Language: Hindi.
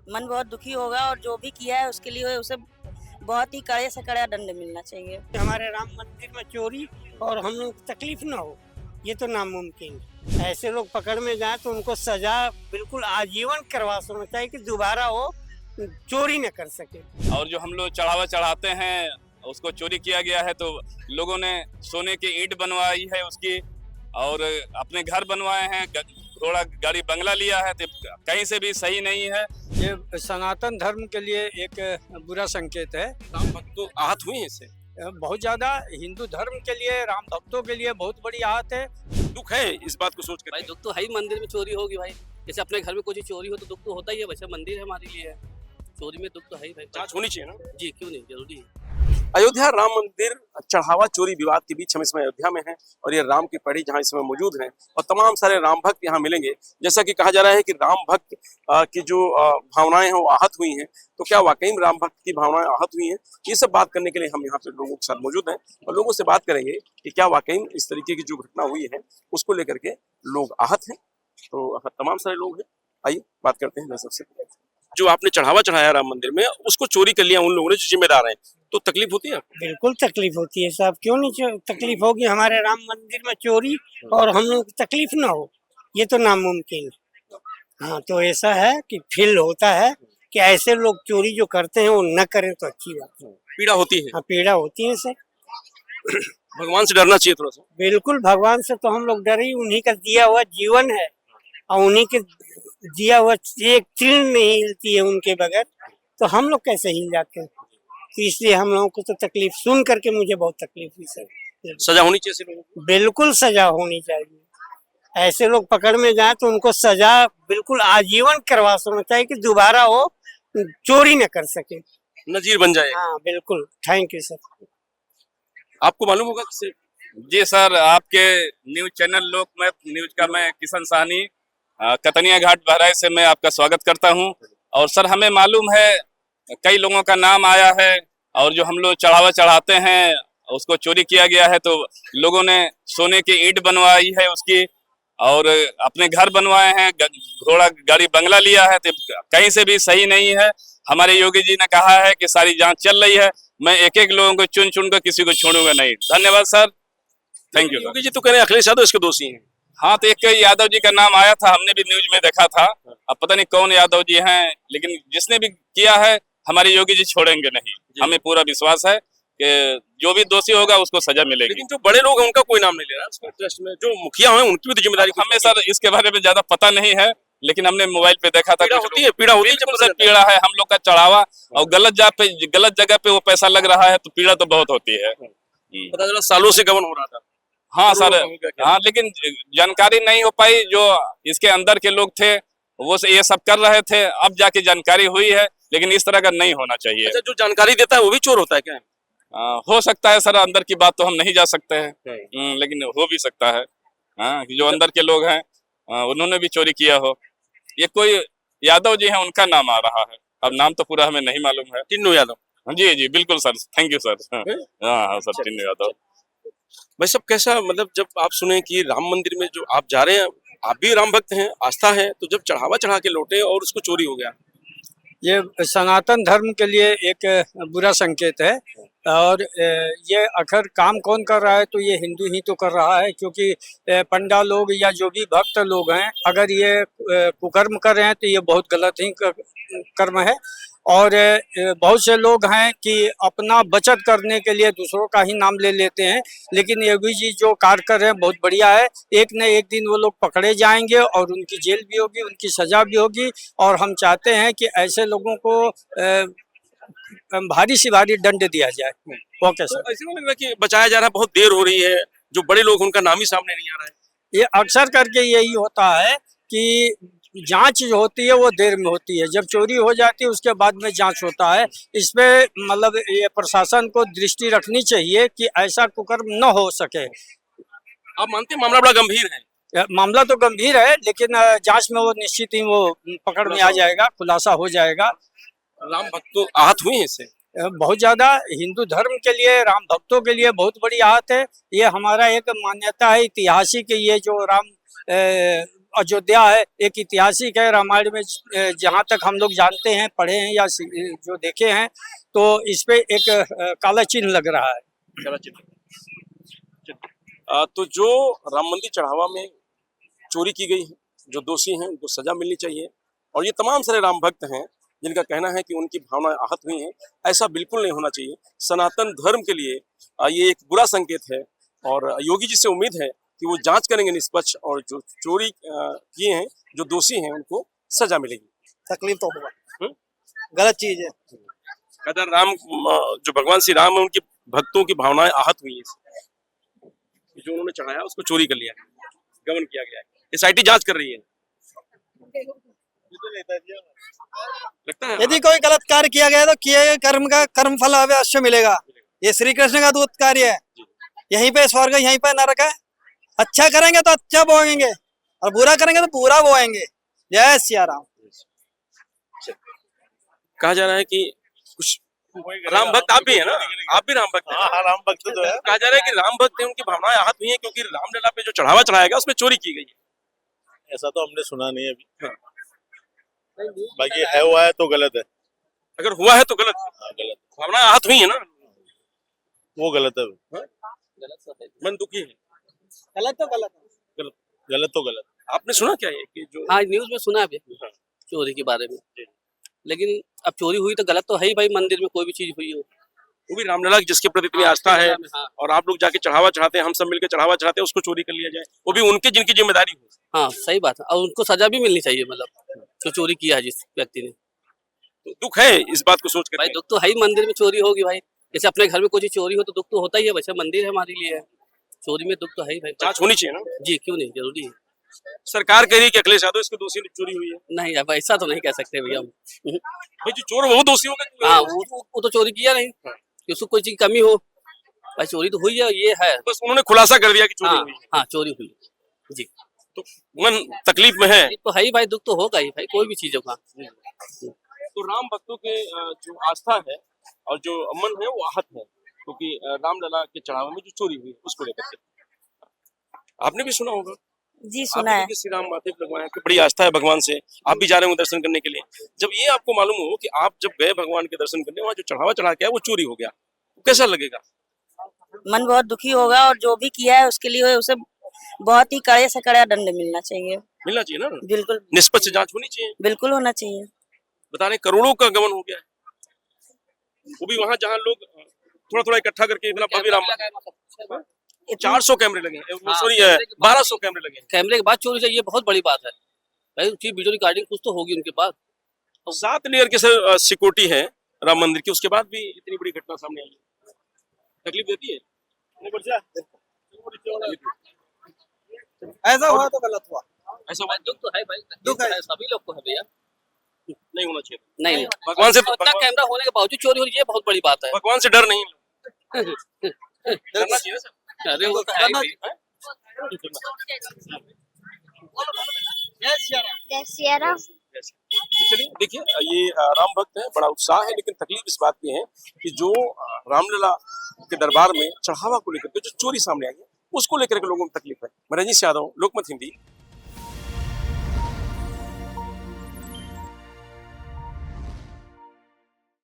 मन बहुत दुखी होगा और जो भी किया है उसके लिए उसे बहुत ही कड़े से कड़ा दंड मिलना चाहिए। हमारे राम मंदिर में चोरी और हम लोग को तकलीफ ना हो, ये तो नामुमकिन है। ऐसे लोग पकड़ में जाए तो उनको सजा बिल्कुल आजीवन करवा देना चाहिए कि दोबारा वो चोरी न कर सके। और जो हम लोग चढ़ावा चढ़ाते हैं उसको चोरी किया गया है, तो लोगों ने सोने की ईंट बनवाई है उसकी, और अपने घर बनवाए हैं, घोड़ा गाड़ी बंगला लिया है, तो कहीं से भी सही नहीं है। ये सनातन धर्म के लिए एक बुरा संकेत है। राम भक्त तो आहत हुए हैं इससे, बहुत ज्यादा हिंदू धर्म के लिए, राम भक्तों के लिए बहुत बड़ी आहत है। दुख है इस बात को सोच कर। भाई दुख तो है ही, मंदिर में चोरी होगी भाई। जैसे अपने घर में कोई चीज चोरी हो तो दुख तो होता ही है, वैसे मंदिर है हमारे लिए, चोरी में दुख तो है ही भाई। जांच होनी चाहिए ना जी, क्यों नहीं, जरूरी है। अयोध्या राम मंदिर चढ़ावा चोरी विवाद के बीच हम इसमें अयोध्या में हैं, और ये राम की पढ़ी जहां इसमें मौजूद हैं, और तमाम सारे राम भक्त यहाँ मिलेंगे। जैसा कि कहा जा रहा है कि राम भक्त की जो भावनाएं हैं वो आहत हुई हैं, तो क्या वाकई में राम भक्त की भावनाएं आहत हुई हैं? ये सब बात करने के लिए हम यहाँ पे लोगों के साथ मौजूद हैं, और लोगों से बात करेंगे कि क्या वाकई में इस तरीके की जो घटना हुई है उसको लेकर के लोग आहत हैं। तो तमाम सारे लोग हैं, आइए बात करते हैं। सबसे जो आपने चढ़ावा चढ़ाया राम मंदिर में, उसको चोरी कर लिया उन लोगों ने जो जिम्मेदार हैं, तो तकलीफ होती है? बिल्कुल तकलीफ होती है साहब, क्यों नहीं तकलीफ होगी। हमारे राम मंदिर में चोरी और हम लोग को तकलीफ ना हो, ये तो नामुमकिन है। हाँ, तो ऐसा है कि फील होता है कि ऐसे लोग चोरी जो करते हैं वो न करें तो अच्छी बात है। पीड़ा होती है? हाँ, पीड़ा होती है सर। भगवान से डरना चाहिए थोड़ा सा। बिल्कुल, भगवान से तो हम लोग डरे ही, उन्हीं का दिया हुआ जीवन है, और उन्हीं के दिया हुआ एक तीर नहीं हिलती है उनके बगैर, तो हम लोग कैसे हिल जाते हैं। तो इसलिए हम लोगों को तो तकलीफ सुन करके मुझे बहुत तकलीफ हुई सर। सजा होनी चाहिए ऐसे लोगों को? बिल्कुल सजा होनी चाहिए। ऐसे लोग पकड़ में जाए तो उनको सजा बिल्कुल आजीवन करवा देना चाहिए कि दोबारा वो चोरी न कर सके, नजीर बन जाए। हाँ बिल्कुल, थैंक यू सर। आपको मालूम होगा किससे? जी सर, आपके न्यूज चैनल लोकमत न्यूज का मैं किशन साहनी कतनिया घाट बहराइच से मैं आपका स्वागत करता हूं। और सर, हमें मालूम है कई लोगों का नाम आया है, और जो हम लोग चढ़ावा चढ़ाते हैं उसको चोरी किया गया है, तो लोगों ने सोने की ईंट बनवाई है उसकी, और अपने घर बनवाए हैं, घोड़ा गाड़ी बंगला लिया है, तो कहीं से भी सही नहीं है। हमारे योगी जी ने कहा है कि सारी जांच चल रही है, मैं एक एक लोगों को चुन चुन कर किसी को छोड़ूंगा नहीं। धन्यवाद sir, thank you. Yogi ji तो कह रहे हैं अखिलेश यादव इसके दोषी हैं। हाँ, तो एक यादव जी का नाम आया था, हमने भी न्यूज में देखा था। अब पता नहीं कौन यादव जी हैं, लेकिन जिसने भी किया है हमारे योगी जी छोड़ेंगे नहीं। हमें पूरा विश्वास है कि जो भी दोषी होगा उसको सजा मिलेगी। लेकिन जो बड़े लोग हैं उनका कोई नाम नहीं ले रहा ट्रस्ट में, जो मुखिया हैं उनकी भी तो जिम्मेदारी। हमें सर इसके बारे में ज्यादा पता नहीं है, लेकिन हमने मोबाइल पे देखा था। पीड़ा होती है, पीड़ा होती है, बिल्कुल सर पीड़ा है। हम लोग का चढ़ावा और गलत जगह पे वो पैसा लग रहा है, तो पीड़ा तो बहुत होती है। पता चला सालों से गबन हो रहा था। हाँ सर, हाँ, लेकिन जानकारी नहीं हो पाई। जो इसके अंदर के लोग थे वो ये सब कर रहे थे, अब जाके जानकारी हुई है, लेकिन इस तरह का नहीं होना चाहिए। अच्छा, जो जानकारी देता है वो भी चोर होता है क्या? हो सकता है सर, अंदर की बात तो हम नहीं जा सकते हैं, लेकिन हो भी सकता है। हाँ, जो अंदर के लोग हैं उन्होंने भी चोरी किया हो। ये कोई यादव जी हैं, उनका नाम आ रहा है, अब नाम तो पूरा हमें नहीं मालूम है। टिन्नू यादव। जी जी बिल्कुल सर, थैंक यू सर। हाँ सर, टिन्नू यादव। भाई सब कैसा, मतलब जब आप सुने कि राम मंदिर में जो आप जा रहे हैं, आप भी राम भक्त हैं, आस्था है, तो जब चढ़ावा चढ़ा के लौटे और उसको चोरी हो गया, ये सनातन धर्म के लिए एक बुरा संकेत है। और ये आखिर काम कौन कर रहा है, तो ये हिंदू ही तो कर रहा है, क्योंकि पंडा लोग या जो भी भक्त लोग हैं, अगर ये कुकर्म कर रहे हैं तो ये बहुत गलत ही कर्म है। और बहुत से लोग हैं कि अपना बचत करने के लिए दूसरों का ही नाम ले लेते हैं, लेकिन योगी जी जो कार्य कर रहे हैं बहुत बढ़िया है। एक न एक दिन वो लोग पकड़े जाएंगे और उनकी जेल भी होगी, उनकी सजा भी होगी, और हम चाहते हैं कि ऐसे लोगों को भारी से भारी दंड दिया जाए। Okay sir. तो ऐसे नहीं लग रहा कि बचाया जा रहा है, बहुत देर हो रही है, जो बड़े लोग उनका नाम ही सामने नहीं आ रहा है? ये अक्सर करके यही होता है कि जांच जो होती है वो देर में होती है, जब चोरी हो जाती है उसके बाद में जांच होता है। इसमें मतलब ये प्रशासन को दृष्टि रखनी चाहिए कि ऐसा कुकर्म न हो सके। आप मानते हैं मामला बड़ा गंभीर है? मामला तो गंभीर है, लेकिन जांच में वो निश्चित ही वो पकड़ में आ जाएगा, खुलासा हो जाएगा। राम भक्त तो आहत हुए हैं इससे, बहुत ज्यादा हिंदू धर्म के लिए, राम भक्तों के लिए बहुत बड़ी आहत है। ये हमारा एक मान्यता है ऐतिहासिक, ये जो राम अयोध्या है, एक ऐतिहासिक है। रामायण में जहाँ तक हम लोग जानते हैं, पढ़े हैं या जो देखे हैं, तो इस पे एक काला चिन्ह लग रहा है। तो जो राम मंदिर चढ़ावा में चोरी की गई है, जो दोषी हैं उनको सजा मिलनी चाहिए। और ये तमाम सारे राम भक्त हैं जिनका कहना है कि उनकी भावनाएं आहत हुई हैं, ऐसा बिल्कुल नहीं होना चाहिए। सनातन धर्म के लिए ये एक बुरा संकेत है और योगी जी से उम्मीद है कि वो जांच करेंगे निष्पक्ष, और जो चोरी किए हैं, जो दोषी हैं, उनको सजा मिलेगी। तकलीफ तो होगा, गलत चीज है। कहता राम, जो भगवान श्री राम है, उनके भक्तों की भावनाएं आहत हुई हैं। जो उन्होंने चढ़ाया उसको चोरी कर लिया, गबन किया गया है। एसआईटी जांच कर रही है। लगता है यदि कोई गलत कार्य किया गया तो किए गए कर्म का कर्म फल अवश्य मिलेगा। ये श्री कृष्ण का दूत कार्य है। यहीं पे स्वर्ग, यहीं पे नरक है। अच्छा करेंगे तो अच्छा बोएंगे और बुरा करेंगे तो बुरा बोएंगे। जय सिया राम। कहा जा रहा है कि कुछ राम भक्त आप भी है ना, आप भी राम भक्त हैं। हाँ, राम भक्त तो है। कहा जा रहा है कि राम भक्त हैं, उनकी भावनाएं आहत हुई हैं क्योंकि रामलला पे जो चढ़ावा चढ़ाया गया उसमें चोरी की गई है। ऐसा तो हमने सुना नहीं अभी। बाकी है, हुआ है तो गलत है। अगर हुआ है तो गलत है। हाँ, गलत, भावनाएं आहत हुई है ना, वो गलत है। मन दुखी है। गलत तो गलत है। गलत तो गलत। आपने सुना क्या है कि जो हाँ, न्यूज में सुना है अभी चोरी के बारे में। लेकिन अब चोरी हुई तो गलत तो है ही भाई, मंदिर में कोई भी चीज हुई हो। वो भी रामलला जिसके प्रति इतनी आस्था है, हाँ, और आप लोग जाके चढ़ावा चढ़ाते हैं, हम सब मिलकर चढ़ावा चढ़ाते हैं, उसको चोरी कर लिया जाए, वो भी उनके जिनकी जिम्मेदारी हो। हाँ, सही बात है। और उनको सजा भी मिलनी चाहिए, मतलब जो चोरी किया है जिस व्यक्ति ने। तो दुख है इस बात को सोच भाई कर। दुख तो है ही, मंदिर में चोरी होगी भाई। जैसे अपने घर में कोई चीज चोरी हो तो दुख तो होता ही है, वैसे मंदिर है हमारे लिए, चोरी में दुख तो है ही भाई। जांच होनी चाहिए ना। जी, क्यों नहीं, जरूरी है। सरकार कह रही है कि अखिलेश यादव इसको दोषी चोरी हुई है। नहीं अब ऐसा तो नहीं कह सकते भैया हम। भाई जो चोर वो दोषी होगा। हाँ, वो तो चोरी किया नहीं कि उसको कोई चीज की कमी हो। भाई चोरी तो हुई है, ये है। बस उन्होंने खुलासा कर दिया कि चोरी हुई है। हाँ, चोरी हुई जी। तो मन तकलीफ में है। तो है ही भाई, दुख तो होगा ही भाई, कोई भी चीजों का। तो राम भक्तों के जो आस्था है और जो अमन है वो आहत है, क्योंकि रामलला के चढ़ावे में जो चोरी हुई उसको लेकर के। आपने भी सुना होगा। जी सुना है। श्री राम माथे पे लगवाया कि बड़ी आस्था है भगवान से, आप भी जा रहे हो दर्शन करने के लिए। जब ये आपको मालूम हो कि आप जब गए भगवान के दर्शन करने, वहाँ जो चढ़ावा चढ़ा के आया वो चोरी हो गया, तो कैसा लगेगा? मन बहुत दुखी होगा, और जो भी किया है उसके लिए उसे बहुत ही कड़े से कड़ा दंड मिलना चाहिए। मिलना चाहिए ना, बिल्कुल निष्पक्ष जांच होनी चाहिए। बिल्कुल होना चाहिए। बता रहे करोड़ों का गमन हो गया है, वो भी वहाँ जहाँ लोग थोड़ा थोड़ा इकट्ठा करके इतना भव्य राम। 400 कैमरे लगे हैं, सॉरी 1200 कैमरे लगे हैं। कैमरे के बाद चोरी चाहिए, बहुत बड़ी बात है भाई। उसकी वीडियो रिकॉर्डिंग कुछ तो होगी उनके पास। 7 लेयर के सिक्योरिटी है राम मंदिर की, उसके बाद भी इतनी बड़ी घटना सामने आई है। तकलीफ देती है। ऐसा हुआ तो गलत हुआ। ऐसा भाई दुख तो है भाई, दुख है। सभी लोग को है भैया। नहीं होना चाहिए। नहीं, भगवान से इतना कैमरा होने के बावजूद चोरी हो रही है, बहुत बड़ी बात है। भगवान से डर नहीं करना चाहिए सर। अरे वो तो है ही भाई। जय सिया राम। तो चलिए देखिए, ये राम भक्त है, बड़ा उत्साह है, लेकिन तकलीफ इस बात की है कि जो रामलला के दरबार में चढ़ावा को लेकर के जो चोरी सामने आई है उसको लेकर के लोगों को तकलीफ है। मैं रजनीश यादव, लोकमत हिंदी।